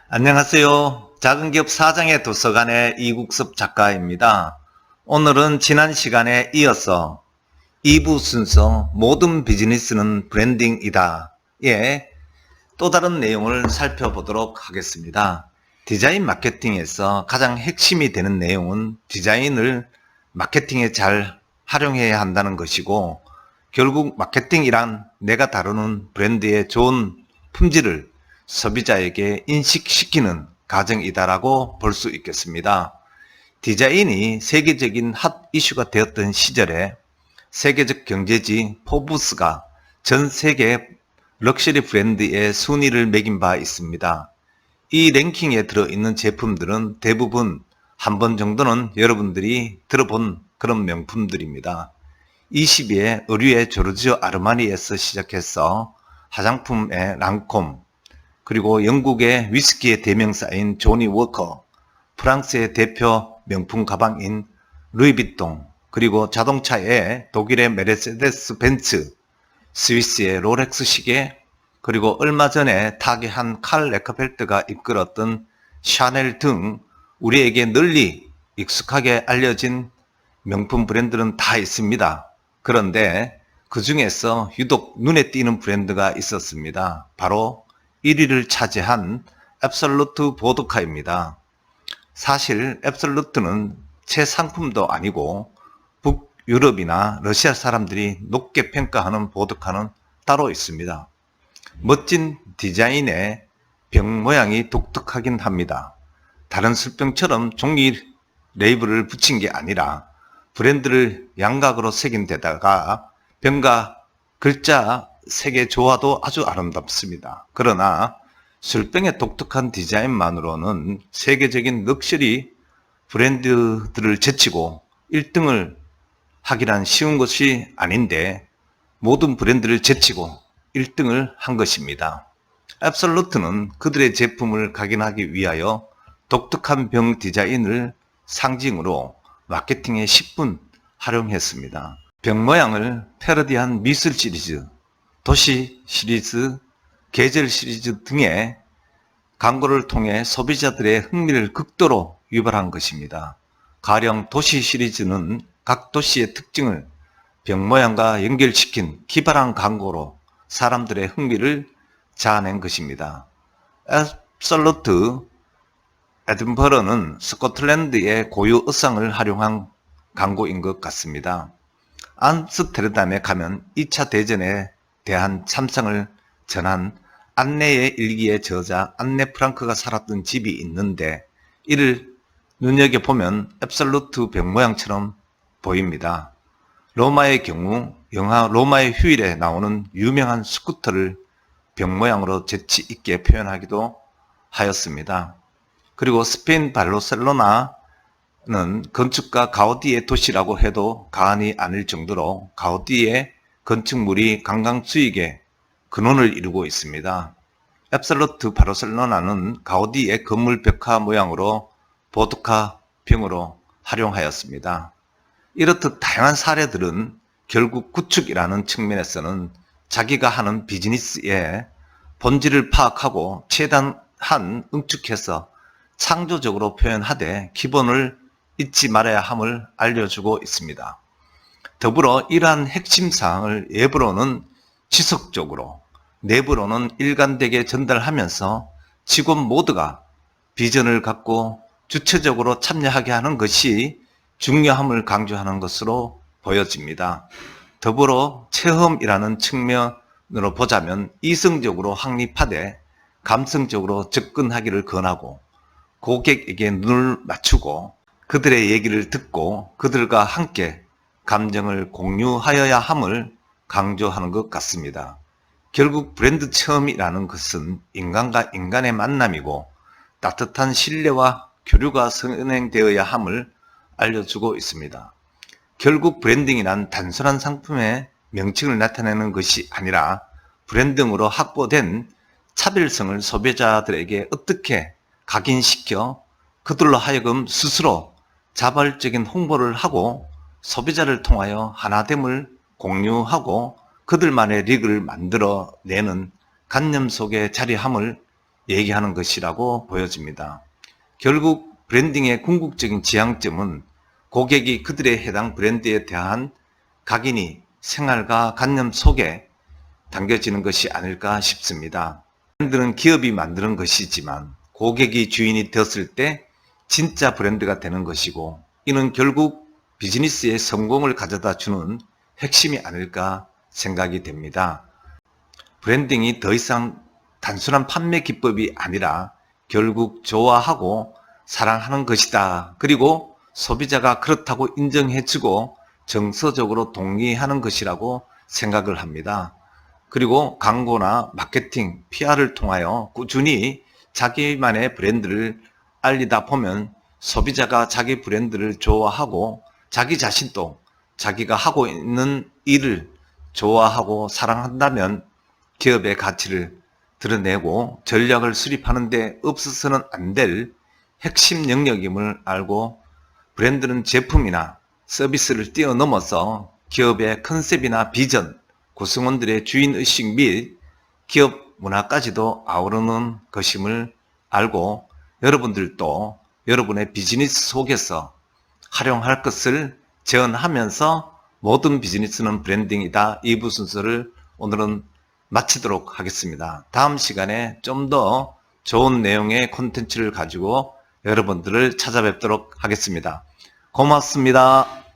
안녕하세요. 작은기업 사장의 도서관의 이국섭 작가입니다. 오늘은 지난 시간에 이어서 2부 순서 모든 비즈니스는 브랜딩이다 의 또 다른 내용을 살펴보도록 하겠습니다. 디자인 마케팅에서 가장 핵심이 되는 내용은 디자인을 마케팅에 잘 활용해야 한다는 것이고, 결국 마케팅이란 내가 다루는 브랜드의 좋은 품질을 소비자에게 인식시키는 과정이다라고 볼 수 있겠습니다. 디자인이 세계적인 핫 이슈가 되었던 시절에 세계적 경제지 포브스가 전 세계 럭셔리 브랜드의 순위를 매긴 바 있습니다. 이 랭킹에 들어있는 제품들은 대부분 한 번 정도는 여러분들이 들어본 그런 명품들입니다. 20위에 의류의 조르지오 아르마니에서 시작해서 화장품의 랑콤, 그리고 영국의 위스키의 대명사인 조니 워커, 프랑스의 대표 명품 가방인 루이비통, 그리고 자동차의 독일의 메르세데스 벤츠, 스위스의 롤렉스 시계, 그리고 얼마 전에 타계한 칼 레커펠트가 이끌었던 샤넬 등 우리에게 널리 익숙하게 알려진 명품 브랜드는 다 있습니다. 그런데 그 중에서 유독 눈에 띄는 브랜드가 있었습니다. 바로 1위를 차지한 앱솔루트 보드카입니다. 사실 앱솔루트는 제 상품도 아니고 북유럽이나 러시아 사람들이 높게 평가하는 보드카는 따로 있습니다. 멋진 디자인의 병 모양이 독특하긴 합니다. 다른 술병처럼 종이 레이블을 붙인 게 아니라 브랜드를 양각으로 새긴 데다가 병과 글자 색의 조화도 아주 아름답습니다. 그러나 술병의 독특한 디자인만으로는 세계적인 럭셔리 브랜드들을 제치고 1등을 하기란 쉬운 것이 아닌데 모든 브랜드를 제치고 1등을 한 것입니다. 앱솔루트는 그들의 제품을 각인하기 위하여 독특한 병 디자인을 상징으로 마케팅에 10분 활용했습니다. 병 모양을 패러디한 미술 시리즈, 도시 시리즈, 계절 시리즈 등의 광고를 통해 소비자들의 흥미를 극도로 유발한 것입니다. 가령 도시 시리즈는 각 도시의 특징을 병 모양과 연결시킨 기발한 광고로 사람들의 흥미를 자아낸 것입니다. 앱솔루트 에든버러는 스코틀랜드의 고유 의상을 활용한 광고인 것 같습니다. 암스테르담에 가면 2차 대전에 대한 참상을 전한 안네의 일기의 저자 안네 프랑크가 살았던 집이 있는데 이를 눈여겨보면 앱솔루트 병 모양처럼 보입니다. 로마의 경우 영화 로마의 휴일에 나오는 유명한 스쿠터를 병 모양으로 재치 있게 표현하기도 하였습니다. 그리고 스페인 바르셀로나는 건축가 가우디의 도시라고 해도 과언이 아닐 정도로 가우디의 건축물이 관광 수익의 근원을 이루고 있습니다. 앱솔루트 바르셀로나는 가우디의 건물 벽화 모양으로 보드카 병으로 활용하였습니다. 이렇듯 다양한 사례들은 결국 구축이라는 측면에서는 자기가 하는 비즈니스의 본질을 파악하고 최대한 응축해서 창조적으로 표현하되 기본을 잊지 말아야 함을 알려주고 있습니다. 더불어 이러한 핵심 사항을 외부로는 지속적으로, 내부로는 일관되게 전달하면서 직원 모두가 비전을 갖고 주체적으로 참여하게 하는 것이 중요함을 강조하는 것으로 보여집니다. 더불어 체험이라는 측면으로 보자면 이성적으로 확립하되 감성적으로 접근하기를 권하고 고객에게 눈을 맞추고 그들의 얘기를 듣고 그들과 함께 감정을 공유하여야 함을 강조하는 것 같습니다. 결국 브랜드 체험이라는 것은 인간과 인간의 만남이고 따뜻한 신뢰와 교류가 선행되어야 함을 알려주고 있습니다. 결국 브랜딩이란 단순한 상품의 명칭을 나타내는 것이 아니라 브랜딩으로 확보된 차별성을 소비자들에게 어떻게 각인시켜 그들로 하여금 스스로 자발적인 홍보를 하고 소비자를 통하여 하나됨을 공유하고 그들만의 리그를 만들어내는 관념 속에 자리함을 얘기하는 것이라고 보여집니다. 결국 브랜딩의 궁극적인 지향점은 고객이 그들의 해당 브랜드에 대한 각인이 생활과 관념 속에 담겨지는 것이 아닐까 싶습니다. 브랜드는 기업이 만드는 것이지만 고객이 주인이 되었을 때 진짜 브랜드가 되는 것이고, 이는 결국 비즈니스의 성공을 가져다 주는 핵심이 아닐까 생각이 됩니다. 브랜딩이 더 이상 단순한 판매 기법이 아니라 결국 좋아하고 사랑하는 것이다. 그리고 소비자가 그렇다고 인정해주고 정서적으로 동의하는 것이라고 생각을 합니다. 그리고 광고나 마케팅, PR을 통하여 꾸준히 자기만의 브랜드를 알리다 보면 소비자가 자기 브랜드를 좋아하고 자기 자신도 자기가 하고 있는 일을 좋아하고 사랑한다면 기업의 가치를 드러내고 전략을 수립하는 데 없어서는 안 될 핵심 영역임을 알고, 브랜드는 제품이나 서비스를 뛰어넘어서 기업의 컨셉이나 비전, 구성원들의 주인의식 및 기업 문화까지도 아우르는 것임을 알고, 여러분들도 여러분의 비즈니스 속에서 활용할 것을 제언하면서 모든 비즈니스는 브랜딩이다. 2부 순서를 오늘은 마치도록 하겠습니다. 다음 시간에 좀 더 좋은 내용의 콘텐츠를 가지고 여러분들을 찾아뵙도록 하겠습니다. 고맙습니다.